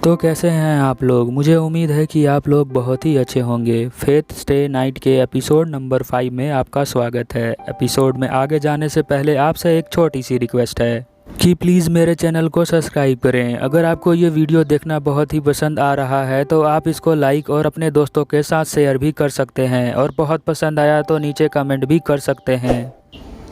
तो कैसे हैं आप लोग। मुझे उम्मीद है कि आप लोग बहुत ही अच्छे होंगे। फेथ स्टे नाइट के एपिसोड नंबर 5 में आपका स्वागत है। एपिसोड में आगे जाने से पहले आपसे एक छोटी सी रिक्वेस्ट है कि प्लीज़ मेरे चैनल को सब्सक्राइब करें। अगर आपको ये वीडियो देखना बहुत ही पसंद आ रहा है तो आप इसको लाइक और अपने दोस्तों के साथ शेयर भी कर सकते हैं, और बहुत पसंद आया तो नीचे कमेंट भी कर सकते हैं।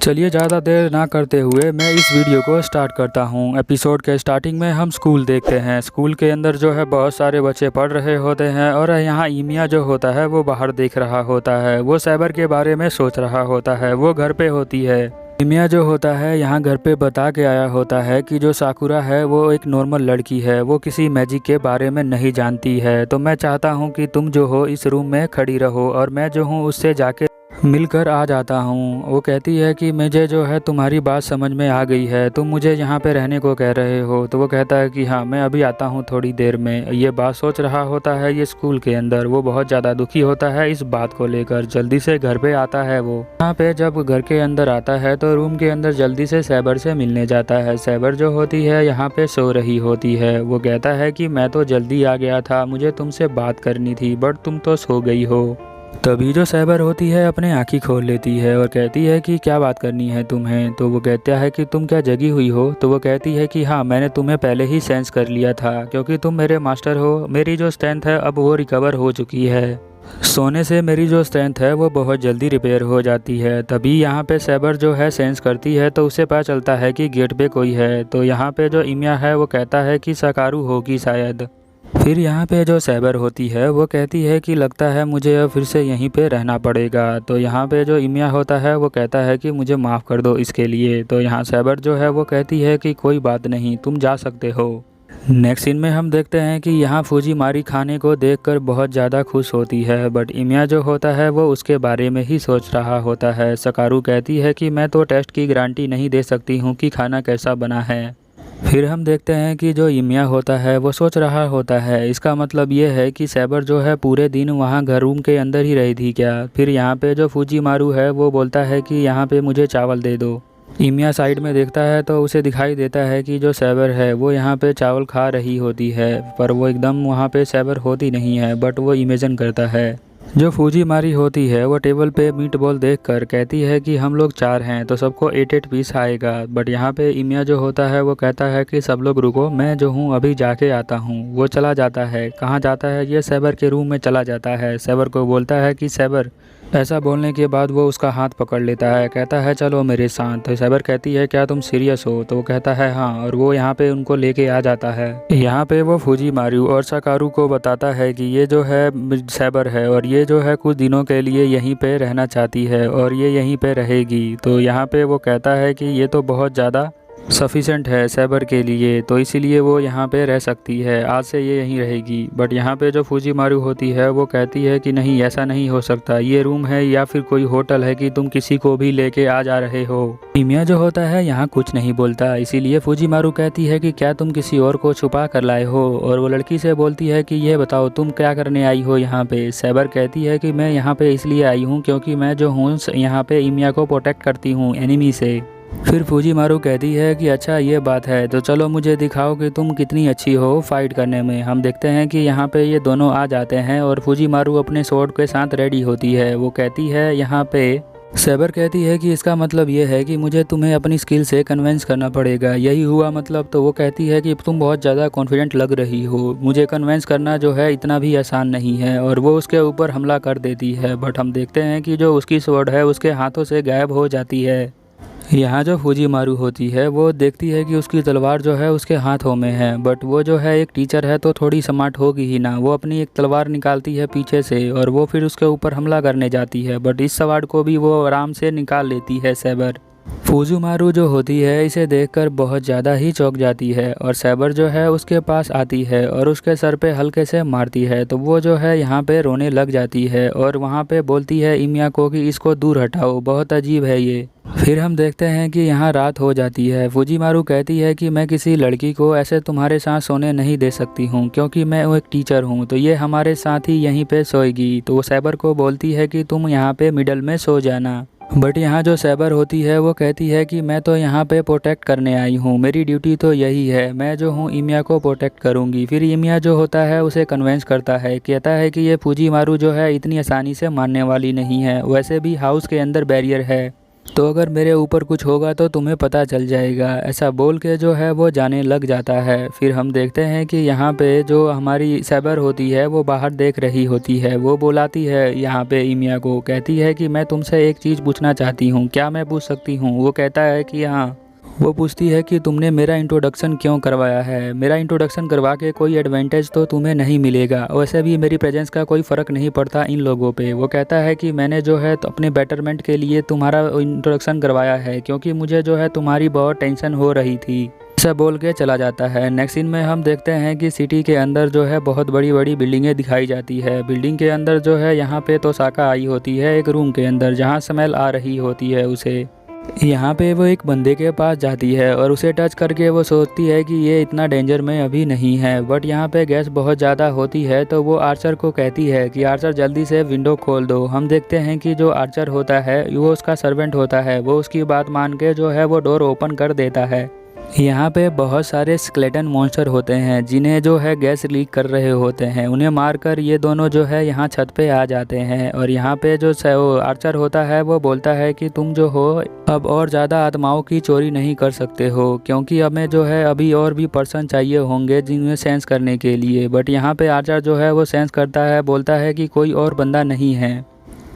चलिए ज़्यादा देर ना करते हुए मैं इस वीडियो को स्टार्ट करता हूँ। एपिसोड के स्टार्टिंग में हम स्कूल देखते हैं। स्कूल के अंदर जो है बहुत सारे बच्चे पढ़ रहे होते हैं, और यहाँ ईमिया जो होता है वो बाहर देख रहा होता है। वो साइबर के बारे में सोच रहा होता है। वो घर पे होती है। ईमिया जो होता है यहाँ घर पे बता के आया होता है कि जो साकुरा है वो एक नॉर्मल लड़की है, वो किसी मैजिक के बारे में नहीं जानती है। तो मैं चाहता हूँ कि तुम जो हो इस रूम में खड़ी रहो, और मैं जो हूँ उससे जाके मिलकर आ जाता हूँ। वो कहती है कि मुझे जो है तुम्हारी बात समझ में आ गई है, तुम मुझे यहाँ पे रहने को कह रहे हो। तो वो कहता है कि हाँ मैं अभी आता हूँ थोड़ी देर में। ये बात सोच रहा होता है ये स्कूल के अंदर। वो बहुत ज़्यादा दुखी होता है इस बात को लेकर। जल्दी से घर पे आता है। वो यहाँ पे जब घर के अंदर आता है तो रूम के अंदर जल्दी से साइबर से मिलने जाता है। साइबर जो होती है यहाँ पे सो रही होती है। वो कहता है कि मैं तो जल्दी आ गया था, मुझे तुमसे बात करनी थी, बट तुम तो सो गई हो। तभी जो साइबर होती है अपने आँखें खोल लेती है और कहती है कि क्या बात करनी है तुम्हें। तो वो कहता है कि तुम क्या जगी हुई हो। तो वो कहती है कि हाँ मैंने तुम्हें पहले ही सेंस कर लिया था, क्योंकि तुम मेरे मास्टर हो। मेरी जो स्ट्रेंथ है अब वो रिकवर हो चुकी है। सोने से मेरी जो स्ट्रेंथ है वो बहुत जल्दी रिपेयर हो जाती है। तभी यहाँ पे साइबर जो है सेंस करती है तो उसे पता चलता है कि गेट पे कोई है। तो यहाँ पे जो ईमिया है वो कहता है कि सकारू होगी शायद। फिर यहाँ पे जो साइबर होती है वो कहती है कि लगता है मुझे अब फिर से यहीं पे रहना पड़ेगा। तो यहाँ पे जो ईमिया होता है वो कहता है कि मुझे माफ़ कर दो इसके लिए। तो यहाँ साइबर जो है वो कहती है कि कोई बात नहीं, तुम जा सकते हो। नेक्स्ट सीन में हम देखते हैं कि यहाँ फूजीमारी खाने को देखकर बहुत ज़्यादा खुश होती है, बट ईमिया जो होता है वो उसके बारे में ही सोच रहा होता है। सकारू कहती है कि मैं तो टेस्ट की गारंटी नहीं दे सकती हूँ कि खाना कैसा बना है। फिर हम देखते हैं कि जो ईमिया होता है वो सोच रहा होता है, इसका मतलब ये है कि साइबर जो है पूरे दिन वहाँ घर रूम के अंदर ही रही थी क्या। फिर यहाँ पे जो फूजीमारू है वो बोलता है कि यहाँ पे मुझे चावल दे दो। ईमिया साइड में देखता है तो उसे दिखाई देता है कि जो साइबर है वो यहाँ पे चावल खा रही होती है, पर वो एकदम वहाँ पे साइबर होती नहीं है, बट वो इमेजिन करता है। जो फूजीमारी होती है वो टेबल पे मीट बॉल देखकर कहती है कि हम लोग 4 हैं तो सबको 8-8 पीस आएगा। बट यहाँ पे ईमिया जो होता है वो कहता है कि सब लोग रुको, मैं जो हूँ अभी जाके आता हूँ। वो चला जाता है। कहाँ जाता है, ये साइबर के रूम में चला जाता है। साइबर को बोलता है कि साइबर। ऐसा बोलने के बाद वो उसका हाथ पकड़ लेता है, कहता है चलो मेरे साथ। तो साइबर कहती है क्या तुम सीरियस हो। तो वो कहता है हाँ, और वो यहाँ पे उनको लेके आ जाता है। यहाँ पे वो फूजीमारू और सकारू को बताता है कि ये जो है साइबर है, और ये जो है कुछ दिनों के लिए यहीं पे रहना चाहती है और ये यहीं पे रहेगी। तो यहाँ पे वो कहता है कि ये तो बहुत ज़्यादा सफिशेंट है साइबर के लिए, तो इसीलिए वो यहाँ पे रह सकती है, आज से ये यहीं रहेगी। बट यहाँ पे जो फूजीमारू होती है वो कहती है कि नहीं, ऐसा नहीं हो सकता। ये रूम है या फिर कोई होटल है कि तुम किसी को भी लेके आ जा रहे हो। ईमिया जो होता है यहाँ कुछ नहीं बोलता, इसीलिए फूजीमारू कहती है कि क्या तुम किसी और को छुपा कर लाए हो। और वो लड़की से बोलती है कि ये बताओ तुम क्या करने आई हो यहाँ पे। साइबर कहती है कि मैं यहाँ पे इसलिए आई हूँ क्योंकि मैं जो हूँ यहाँ पे ईमिया को प्रोटेक्ट करती हूँ एनिमी से। फिर फूजीमारू कहती है कि अच्छा ये बात है, तो चलो मुझे दिखाओ कि तुम कितनी अच्छी हो फाइट करने में। हम देखते हैं कि यहाँ पे ये दोनों आ जाते हैं और फूजीमारू अपने स्वॉर्ड के साथ रेडी होती है। वो कहती है यहाँ पे साइबर कहती है कि इसका मतलब ये है कि मुझे तुम्हें अपनी स्किल से कन्विंस करना पड़ेगा, यही हुआ मतलब। तो वो कहती है कि तुम बहुत ज़्यादा कॉन्फिडेंट लग रही हो, मुझे कन्विंस करना जो है इतना भी आसान नहीं है। और वो उसके ऊपर हमला कर देती है, बट हम देखते हैं कि जो उसकी स्वॉर्ड है उसके हाथों से गायब हो जाती है। यहाँ जो फूजीमारू होती है वो देखती है कि उसकी तलवार जो है उसके हाथों में है, बट वो जो है एक टीचर है तो थोड़ी स्मार्ट होगी ही ना। वो अपनी एक तलवार निकालती है पीछे से और वो फिर उसके ऊपर हमला करने जाती है, बट इस सवार को भी वो आराम से निकाल लेती है साइबर। फूजीमारू जो होती है इसे देखकर बहुत ज़्यादा ही चौंक जाती है, और साइबर जो है उसके पास आती है और उसके सर पे हल्के से मारती है। तो वो जो है यहाँ पे रोने लग जाती है और वहाँ पे बोलती है ईमिया को कि इसको दूर हटाओ, बहुत अजीब है ये। फिर हम देखते हैं कि यहाँ रात हो जाती है। फूजीमारू कहती है कि मैं किसी लड़की को ऐसे तुम्हारे साथ सोने नहीं दे सकती हूँ, क्योंकि मैं एक टीचर हूँ, तो ये हमारे साथ ही यहीं पे सोएगी। तो वो साइबर को बोलती है कि तुम यहाँ पे मिडल में सो जाना। बट यहाँ जो सैबर होती है वो कहती है कि मैं तो यहाँ पे प्रोटेक्ट करने आई हूँ, मेरी ड्यूटी तो यही है, मैं जो हूँ इमिया को प्रोटेक्ट करूँगी। फिर इमिया जो होता है उसे कन्वेंस करता है, कहता है कि ये फूजीमारू जो है इतनी आसानी से मानने वाली नहीं है, वैसे भी हाउस के अंदर बैरियर है, तो अगर मेरे ऊपर कुछ होगा तो तुम्हें पता चल जाएगा। ऐसा बोल के जो है वो जाने लग जाता है। फिर हम देखते हैं कि यहाँ पे जो हमारी सैबर होती है वो बाहर देख रही होती है। वो बुलाती है यहाँ पे इमिया को, कहती है कि मैं तुमसे एक चीज़ पूछना चाहती हूँ, क्या मैं पूछ सकती हूँ? वो कहता है कि हाँ। वो पूछती है कि तुमने मेरा इंट्रोडक्शन क्यों करवाया है? मेरा इंट्रोडक्शन करवा के कोई एडवांटेज तो तुम्हें नहीं मिलेगा, वैसे भी मेरी प्रेजेंस का कोई फ़र्क नहीं पड़ता इन लोगों पे। वो कहता है कि मैंने जो है तो अपने बेटरमेंट के लिए तुम्हारा इंट्रोडक्शन करवाया है, क्योंकि मुझे जो है तुम्हारी बहुत टेंशन हो रही थी। ऐसा बोल के चला जाता है। नेक्स्ट सीन में हम देखते हैं कि सिटी के अंदर जो है बहुत बड़ी बड़ी बिल्डिंगें दिखाई जाती है। बिल्डिंग के अंदर जो है यहाँ पे तोसाका आई होती है एक रूम के अंदर, जहाँ स्मेल आ रही होती है उसे। यहाँ पे वो एक बंदे के पास जाती है और उसे टच करके वो सोचती है कि ये इतना डेंजर में अभी नहीं है, बट यहाँ पे गैस बहुत ज़्यादा होती है, तो वो आर्चर को कहती है कि आर्चर जल्दी से विंडो खोल दो। हम देखते हैं कि जो आर्चर होता है वो उसका सर्वेंट होता है, वो उसकी बात मान के जो है वो डोर ओपन कर देता है। यहाँ पे बहुत सारे स्केलेटन मॉन्स्टर होते हैं जिन्हें जो है गैस लीक कर रहे होते हैं। उन्हें मारकर ये दोनों जो है यहाँ छत पे आ जाते हैं और यहाँ पे जो आर्चर होता है वो बोलता है कि तुम जो हो अब और ज़्यादा आत्माओं की चोरी नहीं कर सकते हो, क्योंकि हमें जो है अभी और भी पर्सन चाहिए होंगे जिन्हें सेंस करने के लिए। बट यहाँ पे आर्चर जो है वो सेंस करता है, बोलता है कि कोई और बंदा नहीं है।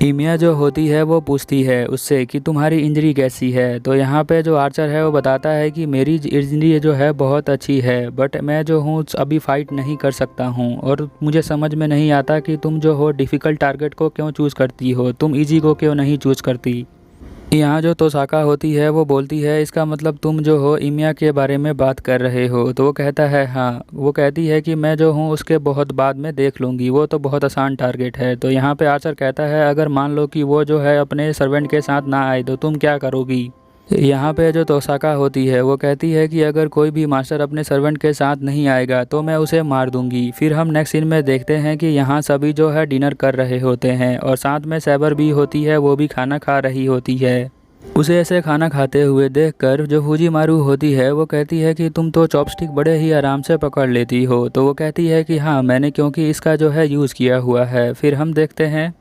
इमिया जो होती है वो पूछती है उससे कि तुम्हारी इंजरी कैसी है, तो यहाँ पे जो आर्चर है वो बताता है कि मेरी इंजरी जो है बहुत अच्छी है, बट मैं जो हूँ अभी फाइट नहीं कर सकता हूँ और मुझे समझ में नहीं आता कि तुम जो हो डिफ़िकल्ट टारगेट को क्यों चूज़ करती हो, तुम इजी को क्यों नहीं चूज़ करती। यहाँ जो तोसाका होती है वो बोलती है इसका मतलब तुम जो हो इमिया के बारे में बात कर रहे हो, तो वो कहता है हाँ। वो कहती है कि मैं जो हूँ उसके बहुत बाद में देख लूँगी, वो तो बहुत आसान टारगेट है। तो यहाँ पे आर्चर कहता है अगर मान लो कि वो जो है अपने सर्वेंट के साथ ना आए तो तुम क्या करोगी। यहाँ पे जो तोसाका होती है वो कहती है कि अगर कोई भी मास्टर अपने सर्वेंट के साथ नहीं आएगा तो मैं उसे मार दूंगी। फिर हम नेक्स्ट सीन में देखते हैं कि यहाँ सभी जो है डिनर कर रहे होते हैं और साथ में सैबर भी होती है, वो भी खाना खा रही होती है। उसे ऐसे खाना खाते हुए देखकर जो फूजीमारू होती है वो कहती है कि तुम तो चॉपस्टिक बड़े ही आराम से पकड़ लेती हो, तो वो कहती है कि हाँ मैंने क्योंकि इसका जो है यूज़ किया हुआ है। फिर हम देखते हैं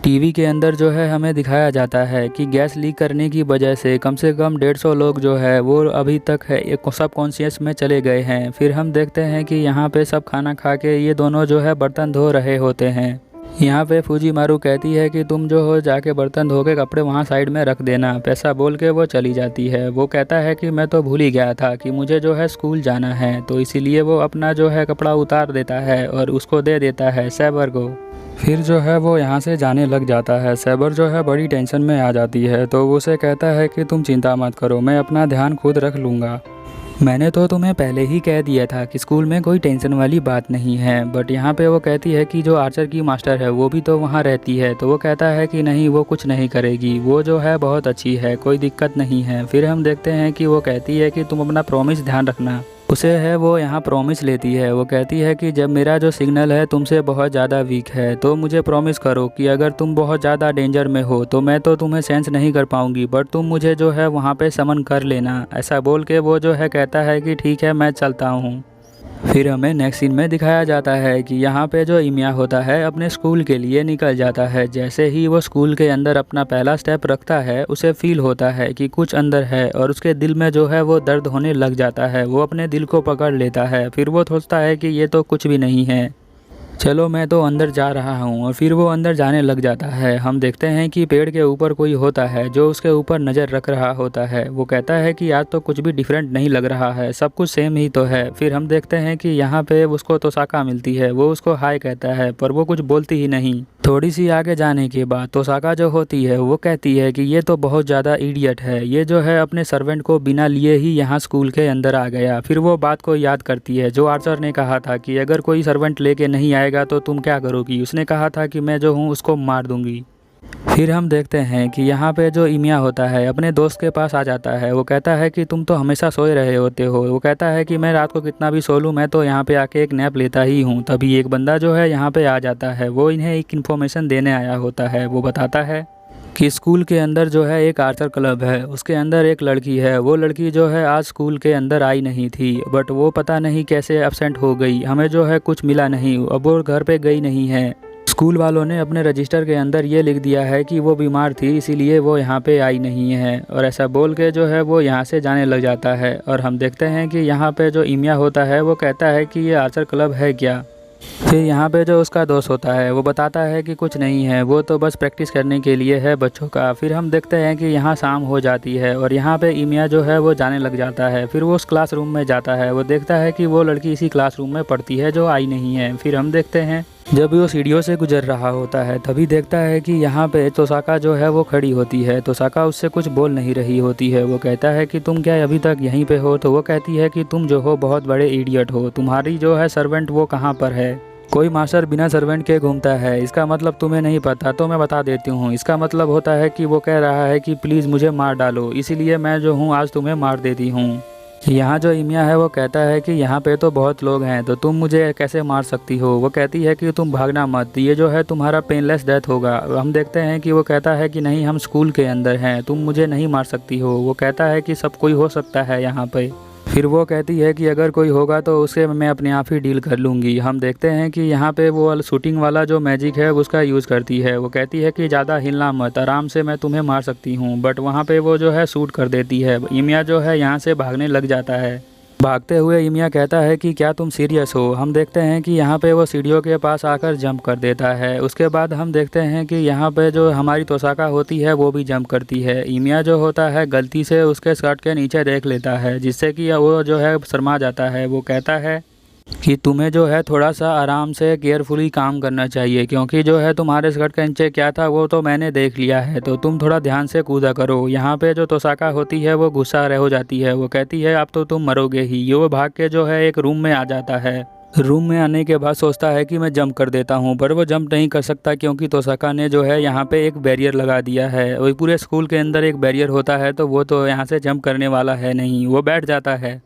टीवी के अंदर जो है हमें दिखाया जाता है कि गैस लीक करने की वजह से कम 150 लोग जो है वो अभी तक है एक सब कॉन्शियस में चले गए हैं। फिर हम देखते हैं कि यहाँ पे सब खाना खा के ये दोनों जो है बर्तन धो रहे होते हैं। यहाँ पे फूजीमारू कहती है कि तुम जो हो जाके बर्तन धो के कपड़े वहाँ साइड में रख देना, पैसा बोल के वो चली जाती है। वो कहता है कि मैं तो भूल ही गया था कि मुझे जो है स्कूल जाना है, तो इसीलिए वो अपना जो है कपड़ा उतार देता है और उसको दे देता है सैबर को। फिर जो है वो यहाँ से जाने लग जाता है। सैबर जो है बड़ी टेंशन में आ जाती है, तो वो उसे कहता है कि तुम चिंता मत करो, मैं अपना ध्यान खुद रख लूँगा। मैंने तो तुम्हें पहले ही कह दिया था कि स्कूल में कोई टेंशन वाली बात नहीं है। बट यहाँ पे वो कहती है कि जो आर्चर की मास्टर है वो भी तो वहाँ रहती है, तो वो कहता है कि नहीं वो कुछ नहीं करेगी, वो जो है बहुत अच्छी है, कोई दिक्कत नहीं है। फिर हम देखते हैं कि वो कहती है कि तुम अपना प्रॉमिस ध्यान रखना। उसे है वो यहाँ प्रॉमिस लेती है। वो कहती है कि जब मेरा जो सिग्नल है तुमसे बहुत ज़्यादा वीक है तो मुझे प्रॉमिस करो कि अगर तुम बहुत ज़्यादा डेंजर में हो तो मैं तो तुम्हें सेंस नहीं कर पाऊंगी, बट तुम मुझे जो है वहाँ पे समन कर लेना। ऐसा बोल के वो जो है कहता है कि ठीक है मैं चलता हूँ। फिर हमें नेक्स्ट सीन में दिखाया जाता है कि यहाँ पे जो इमिया होता है अपने स्कूल के लिए निकल जाता है। जैसे ही वो स्कूल के अंदर अपना पहला स्टेप रखता है उसे फील होता है कि कुछ अंदर है और उसके दिल में जो है वो दर्द होने लग जाता है। वो अपने दिल को पकड़ लेता है। फिर वो सोचता है कि ये तो कुछ भी नहीं है, चलो मैं तो अंदर जा रहा हूँ, और फिर वो अंदर जाने लग जाता है। हम देखते हैं कि पेड़ के ऊपर कोई होता है जो उसके ऊपर नज़र रख रहा होता है। वो कहता है कि आज तो कुछ भी डिफरेंट नहीं लग रहा है, सब कुछ सेम ही तो है। फिर हम देखते हैं कि यहाँ पे उसको तोसाका मिलती है। वो उसको हाय कहता है पर वो कुछ बोलती ही नहीं। थोड़ी सी आगे जाने के बाद तोसाका जो होती है वो कहती है कि ये तो बहुत ज़्यादा इडियट है, ये जो है अपने सर्वेंट को बिना लिए ही यहाँ स्कूल के अंदर आ गया। फिर वो बात को याद करती है जो आर्चर ने कहा था कि अगर कोई सर्वेंट लेके नहीं आएगा तो तुम क्या करोगी। उसने कहा था कि मैं जो हूँ उसको मार दूंगी। फिर हम देखते हैं कि यहाँ पे जो इमिया होता है अपने दोस्त के पास आ जाता है। वो कहता है कि तुम तो हमेशा सोए रहे होते हो। वो कहता है कि मैं रात को कितना भी सो लूँ, मैं तो यहाँ पे आके एक नैप लेता ही हूँ। तभी एक बंदा जो है यहाँ पे आ जाता है। वो इन्हें एक इन्फॉर्मेशन देने आया होता है। वो बताता है कि स्कूल के अंदर जो है एक आर्चर क्लब है, उसके अंदर एक लड़की है। वो लड़की जो है आज स्कूल के अंदर आई नहीं थी, बट वो पता नहीं कैसे एब्सेंट हो गई। हमें जो है कुछ मिला नहीं, अब वो घर पे गई नहीं है। स्कूल वालों ने अपने रजिस्टर के अंदर ये लिख दिया है कि वो बीमार थी, इसीलिए वो यहाँ पे आई नहीं है। और ऐसा बोल के जो है वो यहाँ से जाने लग जाता है। और हम देखते हैं कि यहाँ पे जो इमिया होता है वो कहता है कि ये आर्चर क्लब है क्या। फिर यहाँ पे जो उसका दोस्त होता है वो बताता है कि कुछ नहीं है, वो तो बस प्रैक्टिस करने के लिए है बच्चों का। फिर हम देखते हैं कि यहाँ शाम हो जाती है और यहाँ पे इमिया जो है वो जाने लग जाता है। फिर वो उस क्लासरूम में जाता है, वो देखता है कि वो लड़की इसी क्लासरूम में पढ़ती है जो आई नहीं है। फिर हम देखते हैं जब वो सीढ़ियों से गुजर रहा होता है तभी देखता है कि यहाँ पे तोसाका जो है वो खड़ी होती है। तोसाका उससे कुछ बोल नहीं रही होती है। वो कहता है कि तुम क्या अभी तक यहीं पे हो? तो वो कहती है कि तुम जो हो बहुत बड़े इडियट हो, तुम्हारी जो है सर्वेंट वो कहाँ पर है? कोई मास्टर बिना सर्वेंट के घूमता है, इसका मतलब तुम्हें नहीं पता? तो मैं बता देती हूँ, इसका मतलब होता है कि वो कह रहा है कि प्लीज़ मुझे मार डालो, इसीलिए मैं जो हूँ आज तुम्हें मार देती हूँ। यहाँ जो इमिया है वो कहता है कि यहाँ पे तो बहुत लोग हैं, तो तुम मुझे कैसे मार सकती हो? वो कहती है कि तुम भागना मत, ये जो है तुम्हारा पेनलेस डेथ होगा। हम देखते हैं कि वो कहता है कि नहीं, हम स्कूल के अंदर हैं, तुम मुझे नहीं मार सकती हो। वो कहता है कि सब कोई हो सकता है यहाँ पे। फिर वो कहती है कि अगर कोई होगा तो उसे मैं अपने आप ही डील कर लूँगी। हम देखते हैं कि यहाँ पे वो शूटिंग वाला जो मैजिक है उसका यूज़ करती है। वो कहती है कि ज़्यादा हिलना मत, आराम से मैं तुम्हें मार सकती हूँ, बट वहाँ पे वो जो है शूट कर देती है। इमिया जो है यहाँ से भागने लग जाता है। भागते हुए इमिया कहता है कि क्या तुम सीरियस हो? हम देखते हैं कि यहाँ पे वो सीढ़ियों के पास आकर जंप कर देता है। उसके बाद हम देखते हैं कि यहाँ पे जो हमारी तोसाका होती है वो भी जंप करती है। इमिया जो होता है गलती से उसके स्कर्ट के नीचे देख लेता है, जिससे कि वो जो है शर्मा जाता है। वो कहता है कि तुम्हें जो है थोड़ा सा आराम से केयरफुली काम करना चाहिए, क्योंकि जो है तुम्हारे स्कर्ट के नीचे क्या था वो तो मैंने देख लिया है, तो तुम थोड़ा ध्यान से कूदा करो। यहाँ पे जो तोसाका होती है वो गुस्सा हो जाती है। वो कहती है अब तो तुम मरोगे ही। ये वो भाग के जो है एक रूम में आ जाता है। रूम में आने के बाद सोचता है कि मैं जंप कर देता हूँ, पर वो जंप नहीं कर सकता क्योंकि तोसाका ने जो है यहाँ पे एक बैरियर लगा दिया है। वही पूरे स्कूल के अंदर एक बैरियर होता है, तो वो तो यहाँ से जंप करने वाला है नहीं। वो बैठ जाता है।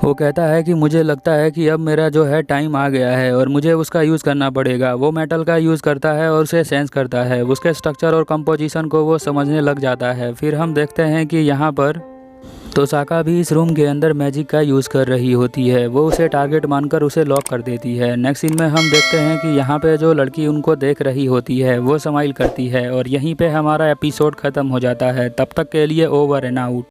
वो कहता है कि मुझे लगता है कि अब मेरा जो है टाइम आ गया है और मुझे उसका यूज़ करना पड़ेगा। वो मेटल का यूज़ करता है और उसे सेंस करता है, उसके स्ट्रक्चर और कंपोजिशन को वो समझने लग जाता है। फिर हम देखते हैं कि यहाँ पर तोसाका भी इस रूम के अंदर मैजिक का यूज़ कर रही होती है। वो उसे टारगेट मानकर उसे लॉक कर देती है। नेक्स्ट सीन में हम देखते हैं कि यहाँ पे जो लड़की उनको देख रही होती है वो स्माइल करती है और यहीं पे हमारा एपिसोड ख़त्म हो जाता है। तब तक के लिए ओवर एंड आउट।